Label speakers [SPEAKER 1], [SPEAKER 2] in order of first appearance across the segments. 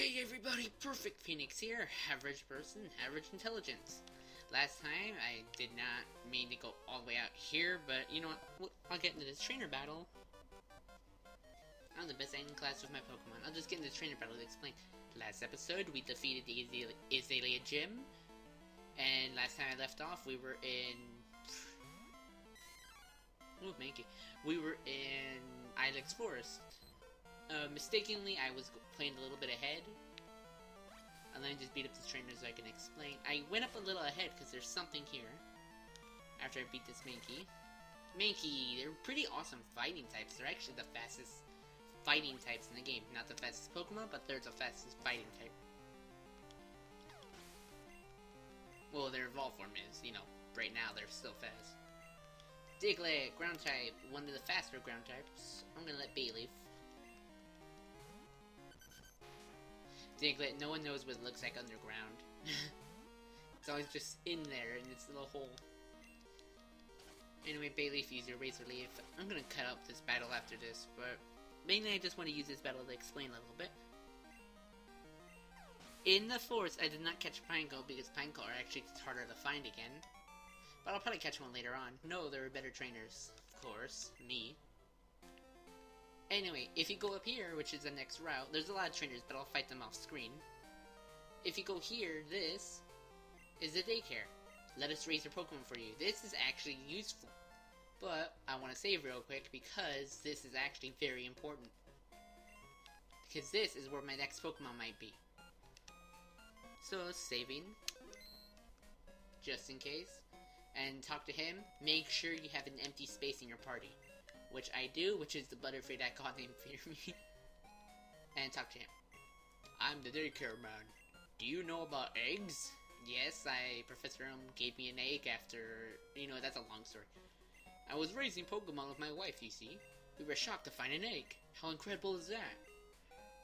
[SPEAKER 1] Hey everybody, Perfect Phoenix here. Average person, average intelligence. Last time I did not mean to go all the way out here, but you know what? I'll get into this trainer battle. I'm the best in class with my Pokemon. I'll just get into this trainer battle to explain. Last episode we defeated the Azalea Gym, and last time I left off we were in... Ooh, Mankey. We were in Ilex Forest. Mistakenly, I was playing a little bit ahead. And then just beat up this trainer so I can explain. I went up a little ahead because there's something here. After I beat this Mankey. Mankey, they're pretty awesome fighting types. They're actually the fastest fighting types in the game. Not the fastest Pokemon, but they're the fastest fighting type. Well, their evolved form is, you know, right now they're still fast. Diglett, ground type, one of the faster ground types. I'm gonna let Bayleaf. Diglett, no one knows what it looks like underground. It's always just in there in its little hole. Anyway, Bayleaf, use your Razor Leaf. I'm gonna cut up this battle after this, but mainly I just want to use this battle to explain a little bit. In the forest, I did not catch Pineco because Pineco are actually harder to find again. But I'll probably catch one later on. No, there are better trainers, of course, me. Anyway, if you go up here, which is the next route, there's a lot of trainers, but I'll fight them off screen. If you go here, this is the daycare. Let us raise your Pokemon for you. This is actually useful. But I want to save real quick because this is actually very important. Because this is where my next Pokemon might be. So, saving. Just in case. And talk to him. Make sure you have an empty space in your party. Which I do, which is the Butterfree that got named for me. And talk to him. I'm the daycare man. Do you know about eggs? Yes, Professor gave me an egg after, you know, that's a long story. I was raising Pokemon with my wife, you see. We were shocked to find an egg. How incredible is that?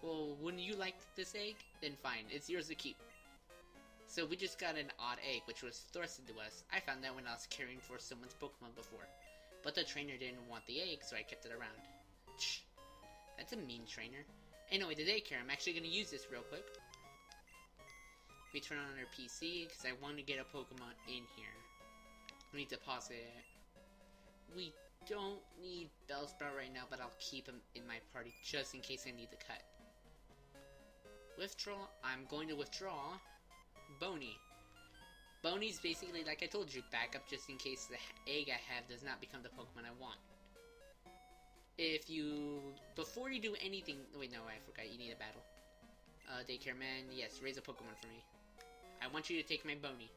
[SPEAKER 1] Well, wouldn't you like this egg? Then fine, it's yours to keep. So we just got an odd egg, which was thrusted to us. I found that when I was caring for someone's Pokemon before. But the trainer didn't want the egg, so I kept it around. Shh. That's a mean trainer. Anyway, the daycare, I'm actually going to use this real quick. We turn on our PC, because I want to get a Pokemon in here. We need to pause it. We don't need Bellsprout right now, but I'll keep him in my party just in case I need to cut. Withdraw. I'm going to withdraw Boney. Boney's basically, like I told you, backup just in case the egg I have does not become the Pokemon I want. If you... Before you do anything... Wait, no, I forgot. You need a battle. Daycare man, yes, raise a Pokemon for me. I want you to take my Boney.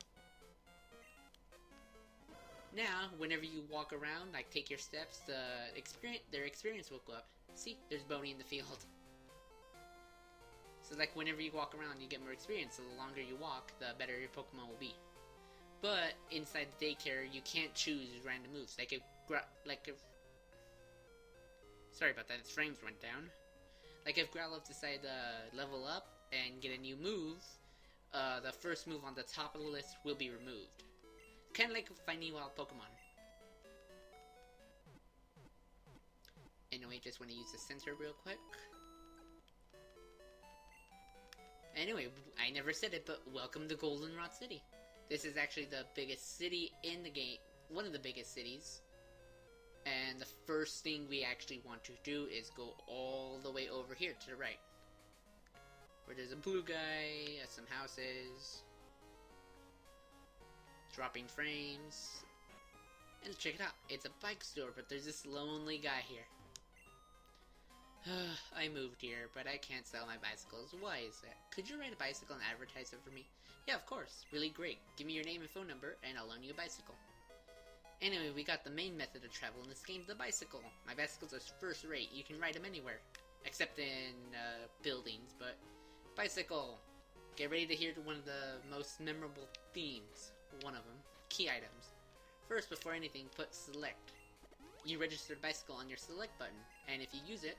[SPEAKER 1] Now, whenever you walk around, like take your steps, their experience will go up. See, there's Boney in the field. So like whenever you walk around, you get more experience. So the longer you walk, the better your Pokemon will be. But inside the daycare, you can't choose random moves. Like if sorry about that, its frames went down. Like if Growlithe decided to level up and get a new move, the first move on the top of the list will be removed. Kind of like finding wild Pokemon. Anyway, just want to use the sensor real quick. Anyway, I never said it, but welcome to Goldenrod City. This is actually the biggest city in the game, one of the biggest cities. And the first thing we actually want to do is go all the way over here to the right. Where there's a blue guy, some houses, dropping frames. And check it out, it's a bike store, but there's this lonely guy here. I moved here, but I can't sell my bicycles. Why is that? Could you ride a bicycle and advertise it for me? Yeah, of course. Really great. Give me your name and phone number, and I'll loan you a bicycle. Anyway, we got the main method of travel in this game, the bicycle. My bicycles are first rate. You can ride them anywhere. Except in, buildings, but... Bicycle! Get ready to hear one of the most memorable themes. One of them. Key items. First, before anything, put select. You register the bicycle on your select button, and if you use it...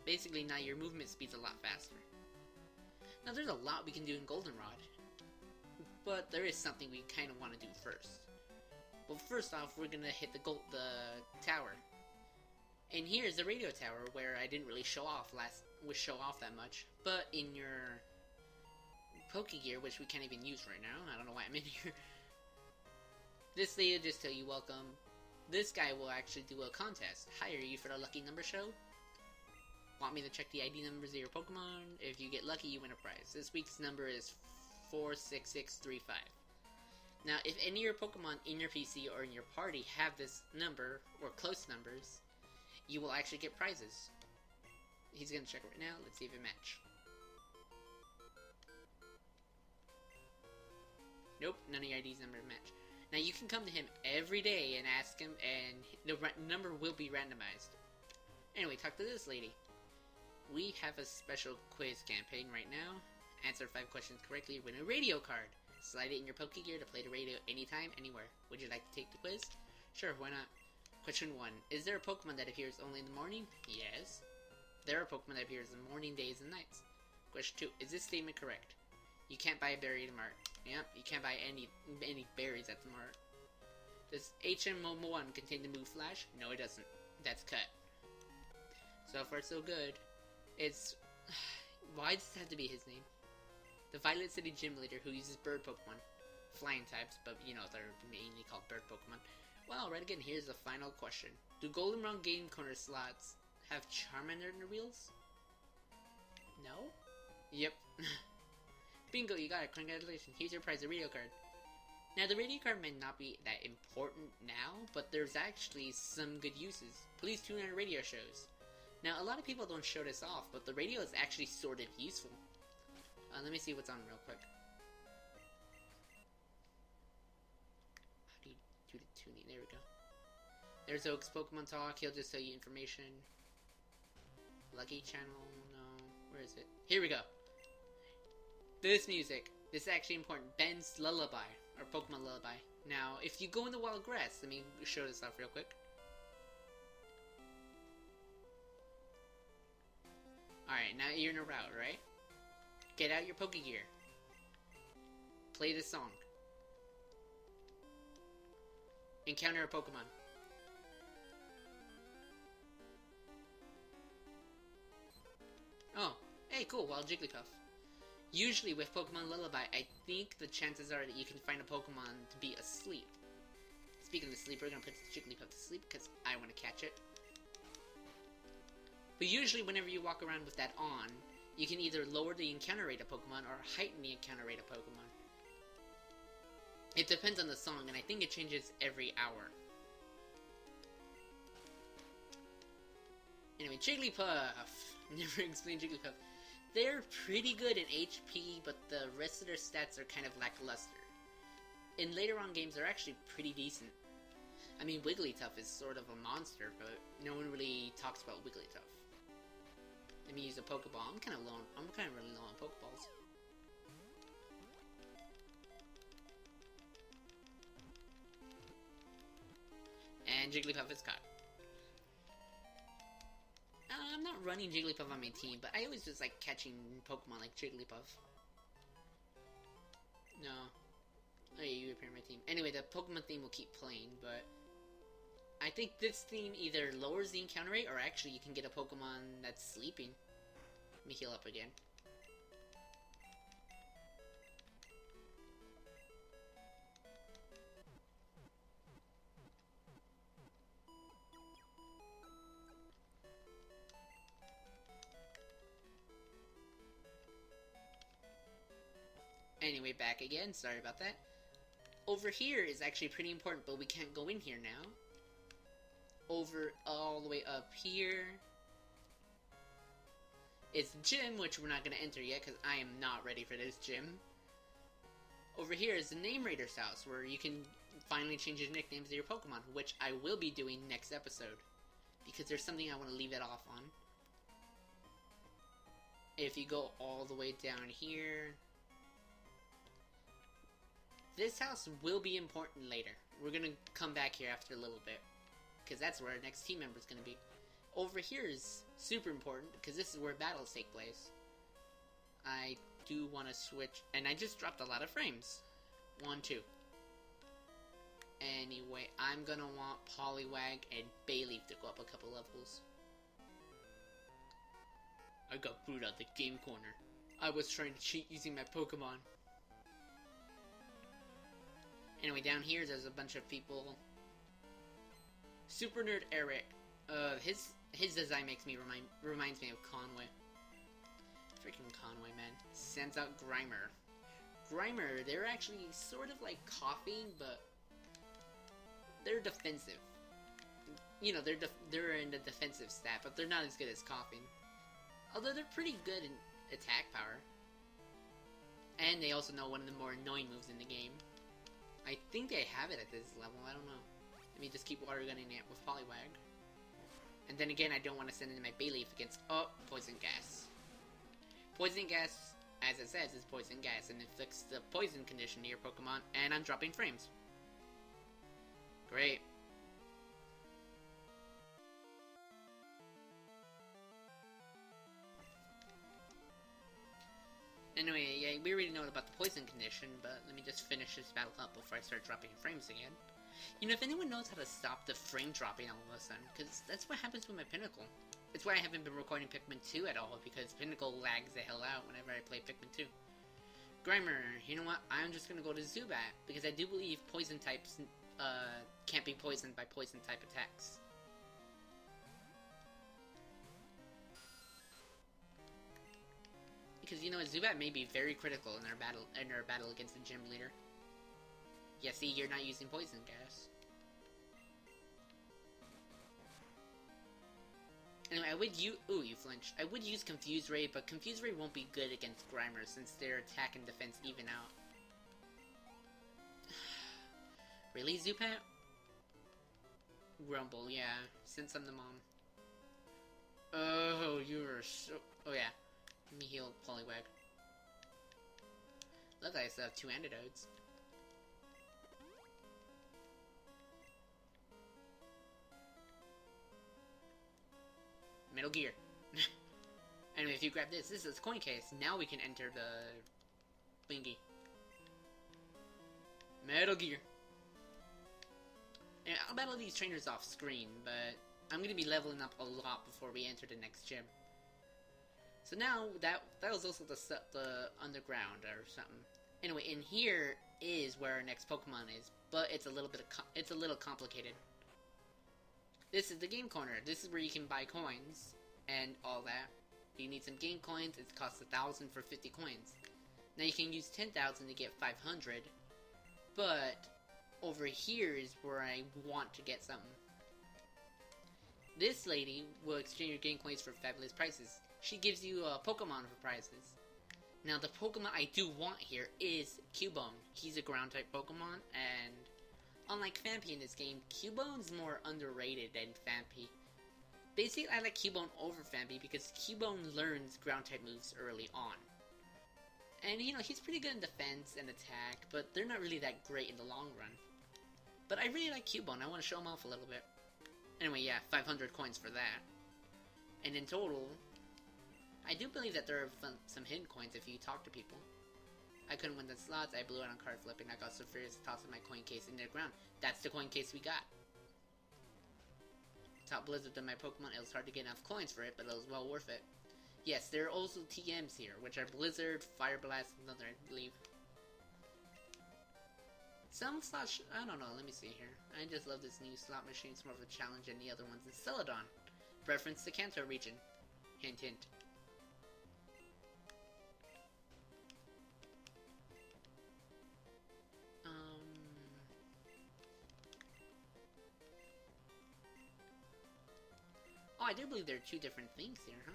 [SPEAKER 1] Basically, now your movement speed's a lot faster. Now, there's a lot we can do in Goldenrod, but there is something we kind of want to do first. first off, we're gonna hit the tower. And here's the radio tower, where I didn't really show off that much. But in your Pokegear, which we can't even use right now, I don't know why I'm in here. This lady will just tell you welcome. This guy will actually do a contest. Hi, are you for the lucky number show? Want me to check the ID numbers of your Pokemon? If you get lucky, you win a prize. This week's number is 46635. Now, if any of your Pokemon in your PC or in your party have this number, or close numbers, you will actually get prizes. He's gonna check right now. Let's see if it match. Nope, none of your ID's number match. Now, you can come to him every day and ask him, and the number will be randomized. Anyway, talk to this lady. We have a special quiz campaign right now. Answer 5 questions correctly, win a radio card. Slide it in your Pokegear to play the radio anytime, anywhere. Would you like to take the quiz? Sure, why not? Question 1. Is there a Pokemon that appears only in the morning? Yes. There are Pokemon that appears in the morning, days, and nights. Question 2. Is this statement correct? You can't buy a berry at the mart. Yep, you can't buy any berries at the mart. Does HM1 contain the move Flash? No, it doesn't. That's cut. So far, so good. It's... Why does it have to be his name? The Violet City Gym Leader who uses bird Pokemon. Flying types, but you know, they're mainly called bird Pokemon. Well, right again, here's the final question. Do Goldenrod game corner slots have Charmander in the wheels? No? Yep. Bingo, you got it. Congratulations. Here's your prize, a radio card. Now, the radio card may not be that important now, but there's actually some good uses. Please tune in our radio shows. Now, a lot of people don't show this off, but the radio is actually sort of useful. Let me see what's on real quick. How do you do the tuning? There we go. There's Oak's Pokemon Talk. He'll just tell you information. Lucky Channel. No. Where is it? Here we go. This music. This is actually important. Ben's Lullaby. Or Pokemon Lullaby. Now, if you go in the wild grass, let me show this off real quick. Alright, now you're in a route, right? Get out your Pokegear. Play this song. Encounter a Pokemon. Oh, hey, cool, wild Jigglypuff. Usually with Pokemon Lullaby, I think the chances are that you can find a Pokemon to be asleep. Speaking of sleep, we're gonna put Jigglypuff to sleep because I want to catch it. But usually whenever you walk around with that on, you can either lower the encounter rate of Pokemon or heighten the encounter rate of Pokemon. It depends on the song, and I think it changes every hour. Anyway, Jigglypuff! Never explained Jigglypuff. They're pretty good in HP, but the rest of their stats are kind of lackluster. In later on games, they're actually pretty decent. I mean, Wigglytuff is sort of a monster, but no one really talks about Wigglytuff. Let me use a Pokeball. I'm kind of really low on Pokeballs. And Jigglypuff is caught. I'm not running Jigglypuff on my team, but I always just like catching Pokemon like Jigglypuff. No. Oh yeah, you repair my team. Anyway, the Pokemon theme will keep playing, but I think this theme either lowers the encounter rate, or actually you can get a Pokemon that's sleeping. Let me heal up again. Anyway, back again. Sorry about that. Over here is actually pretty important, but we can't go in here now. Over all the way up here is the gym, which we're not going to enter yet because I am not ready for this gym. Over here is the Name Raider's house, where you can finally change your nicknames of your Pokemon, which I will be doing next episode, because there's something I want to leave it off on. If you go all the way down here, this house will be important later. We're going to come back here after a little bit, because that's where our next team member is going to be. Over here is super important, because this is where battles take place. I do want to switch, and I just dropped a lot of frames. 1, 2. And anyway. I'm gonna want Poliwag and Bayleaf to go up a couple levels. I got booted out the game corner. I was trying to cheat using my Pokemon. Anyway, down here there's a bunch of people. Super Nerd Eric. His design reminds me of Conway. Freaking Conway, man. Sends out Grimer. Grimer, they're actually sort of like Coughing, but they're defensive. You know, they're in the defensive stat, but they're not as good as Coughing. Although they're pretty good in attack power. And they also know one of the more annoying moves in the game. I think they have it at this level, I don't know. Let me just keep water gunning it with Poliwag. And then again, I don't want to send in my Bayleaf against, Poison Gas. Poison Gas, as it says, is Poison Gas and inflicts the poison condition to your Pokemon, and I'm dropping frames. Great. Anyway, yeah, we already know about the poison condition, but let me just finish this battle up before I start dropping frames again. You know, if anyone knows how to stop the frame dropping all of a sudden, because that's what happens with my Pinnacle. It's why I haven't been recording Pikmin 2 at all, because Pinnacle lags the hell out whenever I play Pikmin 2. Grimer, you know what, I'm just gonna go to Zubat, because I do believe poison types, can't be poisoned by poison type attacks. Because, you know, Zubat may be very critical in our battle against the gym leader. Yeah, see, you're not using poison gas. Anyway, I would use... Ooh, you flinched. I would use Confuse Ray, but Confuse Ray won't be good against Grimer since their attack and defense even out. Really, Zubat? Grumble, yeah. Since I'm the mom. Oh, you are so... Oh, yeah. Let me heal Poliwag. Look, I still have 2 antidotes. Metal Gear. Anyway, if you grab this is a coin case. Now we can enter the thingy. Metal Gear. And I'll battle these trainers off screen, but I'm gonna be leveling up a lot before we enter the next gym. So now that was also the underground or something. Anyway, in here is where our next Pokemon is, but it's a little complicated. This is the game corner. This is where you can buy coins and all that. You need some game coins. It costs 1,000 for 50 coins. Now you can use 10,000 to get 500, but over here is where I want to get something. This lady will exchange your game coins for fabulous prices. She gives you a Pokemon for prizes. Now the Pokemon I do want here is Cubone. He's a ground type Pokemon, and unlike Phanpy in this game, Cubone's more underrated than Phanpy. Basically, I like Cubone over Phanpy because Cubone learns ground type moves early on. And you know, he's pretty good in defense and attack, but they're not really that great in the long run. But I really like Cubone. I want to show him off a little bit. Anyway, yeah, 500 coins for that. And in total, I do believe that there are some hidden coins if you talk to people. I couldn't win the slots, I blew it on card flipping, I got so furious tossing my coin case into the ground. That's the coin case we got. Top Blizzard than my Pokemon, it was hard to get enough coins for it, but it was well worth it. Yes, there are also TMs here, which are Blizzard, Fire Blast, and Thunder, I believe. Some slots, I don't know, let me see here. I just love this new slot machine, it's more of a challenge than the other ones. It's Celadon. Reference to Kanto region. Hint, hint. Oh, I do believe there are 2 different things here, huh?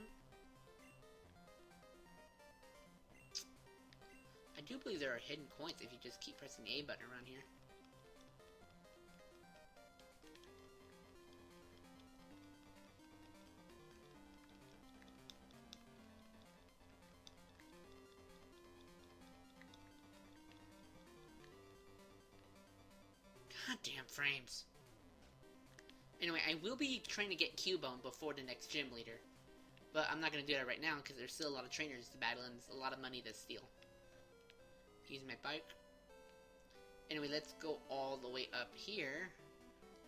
[SPEAKER 1] I do believe there are hidden coins if you just keep pressing the A button around here. Goddamn frames. Anyway, I will be trying to get Cubone before the next gym leader. But I'm not going to do that right now because there's still a lot of trainers to battle and there's a lot of money to steal. Use my bike. Anyway, let's go all the way up here.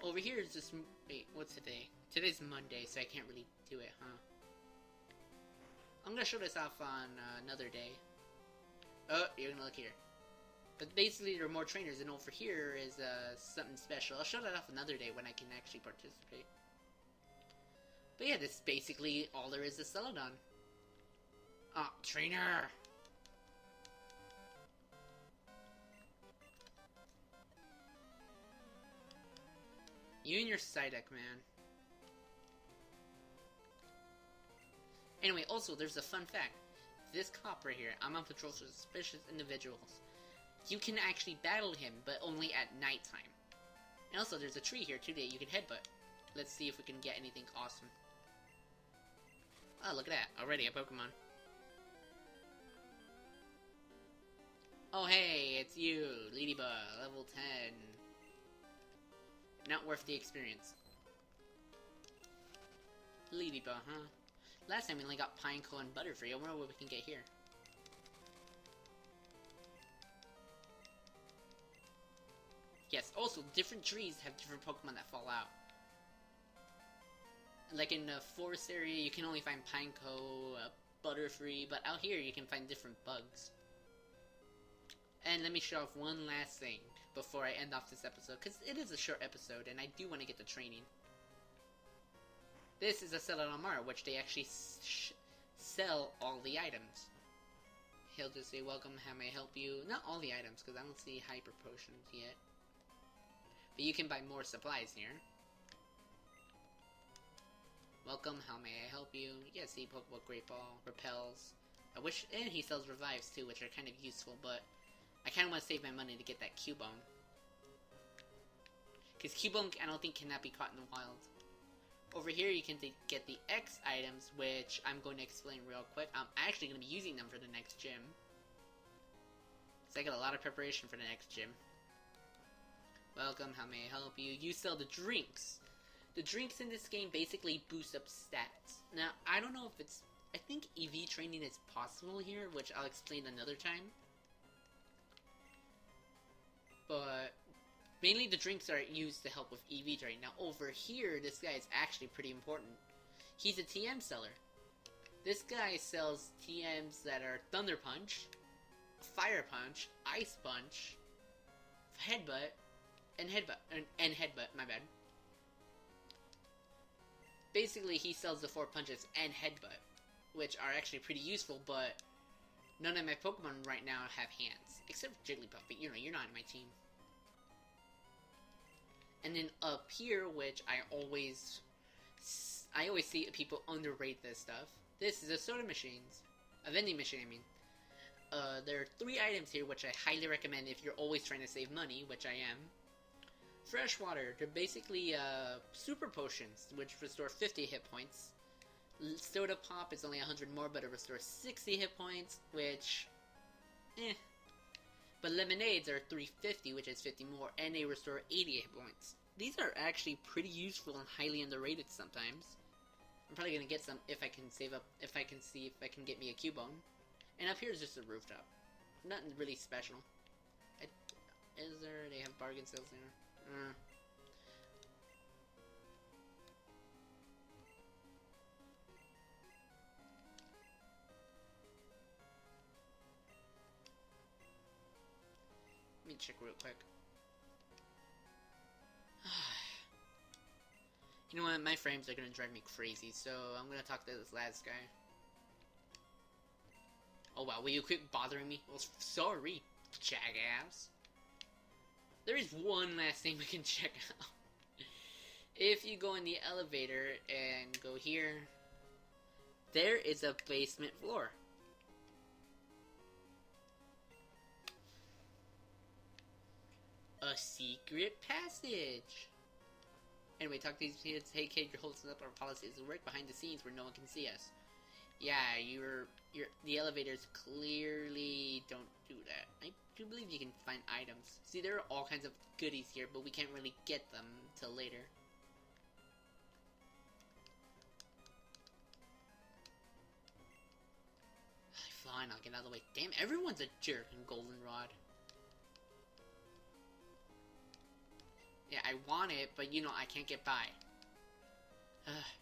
[SPEAKER 1] Over here is just... Wait, what's today? Today's Monday, so I can't really do it, huh? I'm gonna show this off on another day. Oh, you're gonna look here. But basically, there are more trainers, and over here is something special. I'll show that off another day when I can actually participate. But yeah, this is basically all there is to Celadon. Ah, trainer! You and your Psyduck, man. Anyway, also, there's a fun fact. This cop right here, I'm on patrol for suspicious individuals. You can actually battle him, but only at nighttime. And also, there's a tree here, too, that you can headbutt. Let's see if we can get anything awesome. Oh, look at that. Already a Pokemon. Oh, hey, it's you, Ladybug, level 10. Not worth the experience. Ladybug, huh? Last time we only got Pineco and Butterfree. I wonder what we can get here. Yes, also, different trees have different Pokemon that fall out. Like in the forest area, you can only find Pineco, Butterfree, but out here you can find different bugs. And let me show off one last thing before I end off this episode, because it is a short episode, and I do want to get the training. This is a Celadon Mart, which they actually sell all the items. He'll just say, welcome, how may I help you? Not all the items, because I don't see Hyper Potions yet. But you can buy more supplies here. Welcome, how may I help you? Yeah, see, Pokeball, Great Ball, Repels. I wish, and he sells Revives too, which are kind of useful, but I kind of want to save my money to get that Cubone. Because Cubone, I don't think, cannot be caught in the wild. Over here, you can get the X items, which I'm going to explain real quick. I'm actually going to be using them for the next gym. So I got a lot of preparation for the next gym. Welcome, how may I help you? You sell the drinks. The drinks in this game basically boost up stats. Now, I don't know if it's... I think EV training is possible here, which I'll explain another time. But mainly the drinks are used to help with EV training. Now, over here, this guy is actually pretty important. He's a TM seller. This guy sells TMs that are Thunder Punch, Fire Punch, Ice Punch, Headbutt, and Headbutt, my bad. Basically, he sells the 4 punches and Headbutt, which are actually pretty useful, but none of my Pokemon right now have hands. Except for Jigglypuff, but you know, you're not in my team. And then up here, which I always see people underrate this stuff. This is a soda machines. A vending machine, I mean. There are 3 items here, which I highly recommend if you're always trying to save money, which I am. Fresh water. They're basically super potions, which restore 50 hit points. Soda Pop is only 100 more, but it restores 60 hit points, which, But lemonades are 350, which is 50 more, and they restore 80 hit points. These are actually pretty useful and highly underrated sometimes. I'm probably gonna get some if I can save up, if I can see if I can get me a Cubone. And up here is just a rooftop. Nothing really special. Is there? They have bargain sales there. Let me check real quick. You know what? My frames are gonna drive me crazy, so I'm gonna talk to this last guy. Oh wow, will you quit bothering me? Well, sorry, jackass. There is one last thing we can check out. If you go in the elevator and go here, there is a basement floor. A secret passage. Anyway, talk to these kids. Hey kid, you're holding up our policies. We work behind the scenes where no one can see us. Yeah, the elevators clearly don't do that. I do believe you can find items. See, there are all kinds of goodies here, but we can't really get them till later. Fine, I'll get out of the way. Damn, everyone's a jerk in Goldenrod. Yeah, I want it, but you know, I can't get by.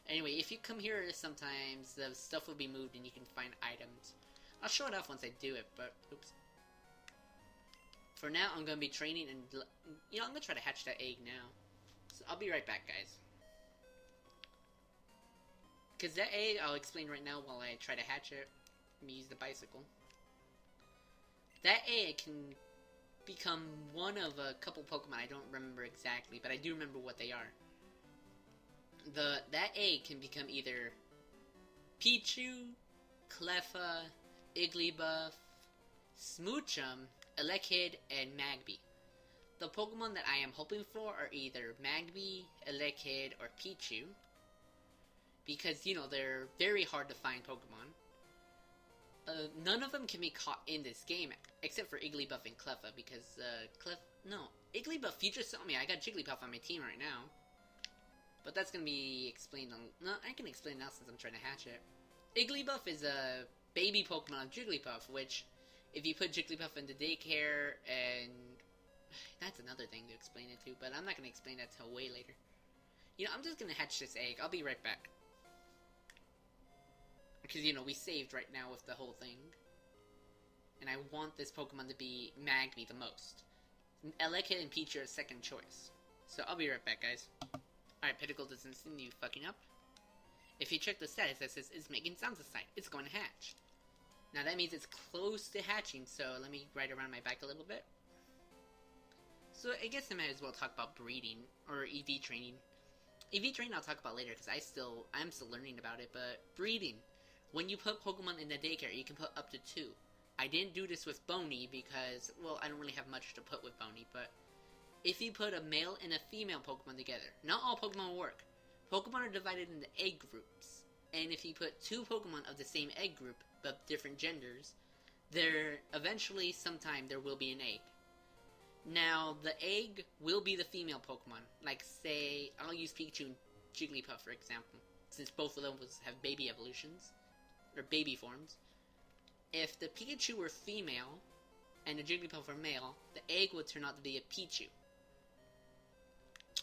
[SPEAKER 1] Anyway, if you come here sometimes, the stuff will be moved and you can find items. I'll show it off once I do it, but oops. For now, I'm gonna be training and, you know, I'm gonna try to hatch that egg now. So I'll be right back, guys. Because that egg, I'll explain right now while I try to hatch it. Let me use the bicycle. That egg can become one of a couple Pokemon. I don't remember exactly, but I do remember what they are. That egg can become either Pichu, Cleffa, Igglybuff, Smoochum, Elekid, and Magby. The Pokemon that I am hoping for are either Magby, Elekid, or Pichu. Because, you know, they're very hard to find Pokemon. None of them can be caught in this game, except for Igglybuff and Cleffa, because, Igglybuff, you just saw me, I got Jigglypuff on my team right now. But that's gonna be explained on... No, I can explain now since I'm trying to hatch it. Igglybuff is a baby Pokemon of Jigglypuff, which, if you put Jigglypuff into daycare, and... That's another thing to explain it to, but I'm not gonna explain that till way later. You know, I'm just gonna hatch this egg. I'll be right back. Because, you know, we saved right now with the whole thing. And I want this Pokemon to be Magby the most. Elekid and Pichu are second choice. So I'll be right back, guys. Alright, Pedicle doesn't seem to be fucking up. If you check the status, that says it's making sounds aside. It's going to hatch. Now that means it's close to hatching, so let me ride around my back a little bit. So I guess I might as well talk about breeding, or EV training. EV training I'll talk about later, because I'm still learning about it, but breeding. When you put Pokemon in the daycare, you can put up to 2. I didn't do this with Boney because, well, I don't really have much to put with Boney, but if you put a male and a female Pokemon together, not all Pokemon will work. Pokemon are divided into egg groups, and if you put 2 Pokemon of the same egg group, but different genders, eventually, sometime, there will be an egg. Now, the egg will be the female Pokemon. Like, say, I'll use Pikachu and Jigglypuff, for example, since both of them have baby evolutions. Or baby forms. If the Pikachu were female and the Jigglypuff were male, the egg would turn out to be a Pichu.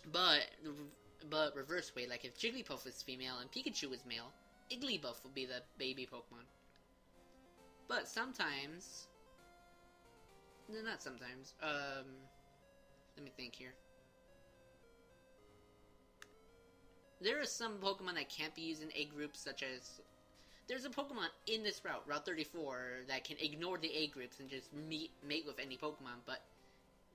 [SPEAKER 1] But reverse way, like if Jigglypuff was female and Pikachu was male, Igglybuff would be the baby Pokemon. But sometimes, no, not sometimes. Let me think here. There are some Pokemon that can't be used in egg groups, such as... There's a Pokemon in this route, Route 34, that can ignore the egg groups and just mate with any Pokemon, but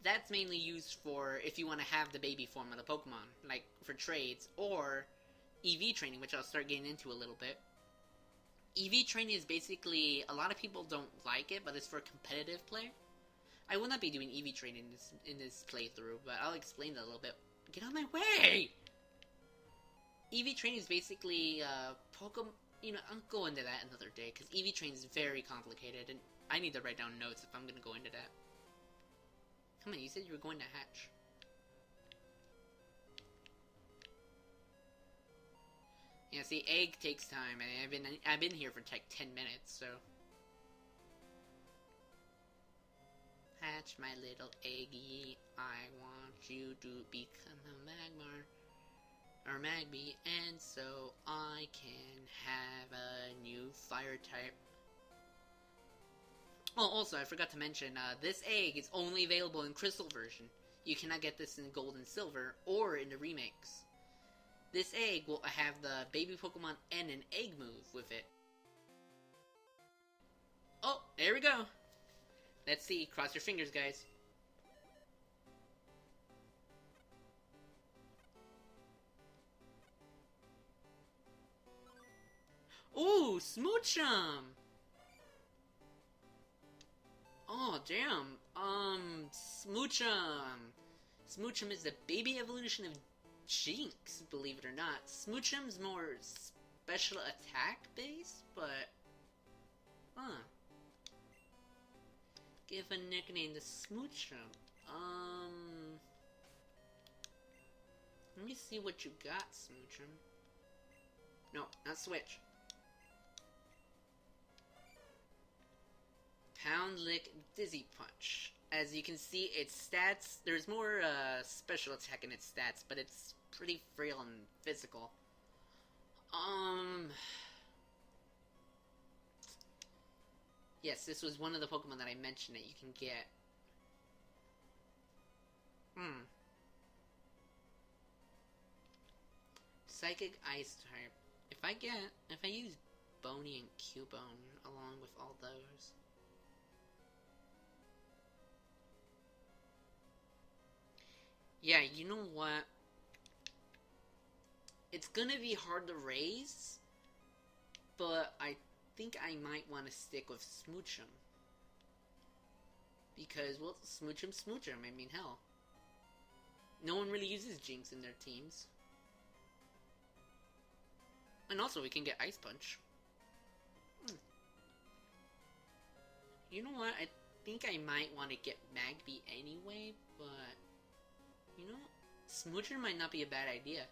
[SPEAKER 1] that's mainly used for if you want to have the baby form of the Pokemon, like for trades, or EV training, which I'll start getting into a little bit. EV training is basically, a lot of people don't like it, but it's for competitive play. I will not be doing EV training in this playthrough, but I'll explain that a little bit. Get out of my way! EV training is basically, Pokemon... You know, I'll go into that another day, because EV training is very complicated, and I need to write down notes if I'm going to go into that. Come on, you said you were going to hatch. Yeah, see, egg takes time, and I've been here for like 10 minutes, so... Hatch my little eggy, I want you to become a Magmar. Or Magby, and so I can have a new fire type. Oh, also, I forgot to mention, this egg is only available in Crystal version. You cannot get this in Gold and Silver, or in the remakes. This egg will have the baby Pokemon and an egg move with it. Oh, there we go! Let's see, cross your fingers, guys. Ooh, Smoochum! Oh, damn. Smoochum. Smoochum is the baby evolution of Jinx, believe it or not. Smoochum's more special attack based, but... Huh. Give a nickname to Smoochum. Let me see what you got, Smoochum. No, not switch. Pound Lick Dizzy Punch. As you can see, its stats, there's more special attack in its stats, but it's pretty frail and physical. Yes, this was one of the Pokemon that I mentioned that you can get. Psychic Ice type. If I use Bony and Cubone along with all those. Yeah, you know what? It's gonna be hard to raise, but I think I might want to stick with Smoochum. Because, well, Smoochum. I mean, hell. No one really uses Jinx in their teams. And also, we can get Ice Punch. You know what? I think I might want to get Magby anyway, but... You know, Smoocher might not be a bad idea.